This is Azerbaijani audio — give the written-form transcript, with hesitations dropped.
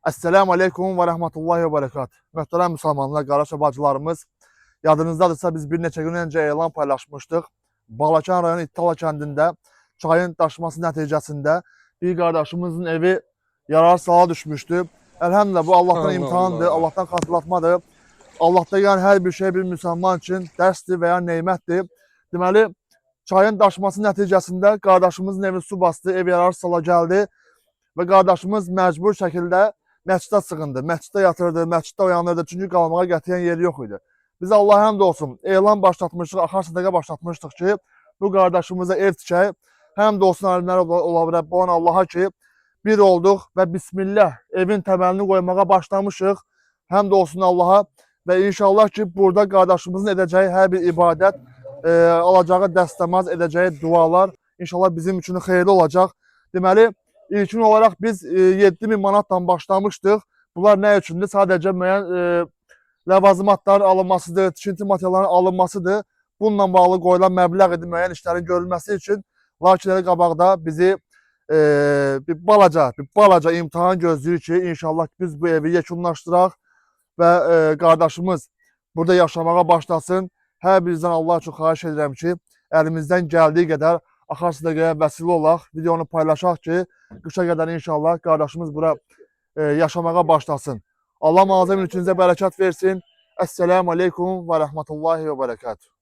Esselamu Aleyküm ve Rahmetullahi ve Berekat. Möhtərəm müsəlmanlar, qardaş bacılarımız, yadınızdadırsa biz bir neçə gün öncə elan paylaşmışdıq. Balakan rayonu İttala kəndində çayın daşması nəticəsində bir qardaşımızın evi yararsız hala düşmüşdü. Elhamdülillah bu Allah'tan imtihandır, Allah'tan xatırlatmadır. Allah'ta yəni hər bir şey bir müsəlman üçün dərsdir və ya neymətdir. Deməli, çayın daşması nəticəsində qardaşımızın evi su bastı, ev yararsız hala gəldi və qardaşımız məcbur şəkildə məscidə sığındı, məsciddə yatırdı, məsciddə uyanırdı, çünki qalmağa gətirən yeri yox idi. Biz Allah həmd olsun, elan başlatmışdıq, axar sədəqə başlatmışdıq ki, bu qardaşımıza ev tikək. Həmd olsun alimlər ola bilər, bu an Allaha ki, bir olduq və bismillah, evin təməlini qoymağa başlamışıq. Həmd olsun Allaha və inşallah ki, burada qardaşımızın edəcəyi hər bir ibadət, alacağı dəstəmaz, edəcəyi dualar inşallah bizim üçün xeyirli olacaq. Deməli, İlkin olaraq biz 7.000 manatdan başlamışdıq. Bunlar nə üçündür? Sadəcə müəyyən ləvazimatların alınmasıdır, tikinti materiallarının alınmasıdır. Bununla bağlı qoyulan məbləğ idi müəyyən işlərin görülməsi üçün. Lakin elə qabaqda bizi bir balaca imtahan gözləyir ki, inşallah biz bu evi yekunlaşdıraq və qardaşımız burada yaşamağa başlasın. Hər birinizdən Allah üçün xahiş edirəm ki, əlimizdən gəldiyi qədər axar sədəqəyə vəsilə olaq, videonu paylaşaq ki, qışa qədər inşallah qardaşımız bura yaşamağa başlasın. Allah mazəm üçünüzə bərəkat versin. Esselamu Aleyküm və Rəhmətullahi və Bərəkatuhu.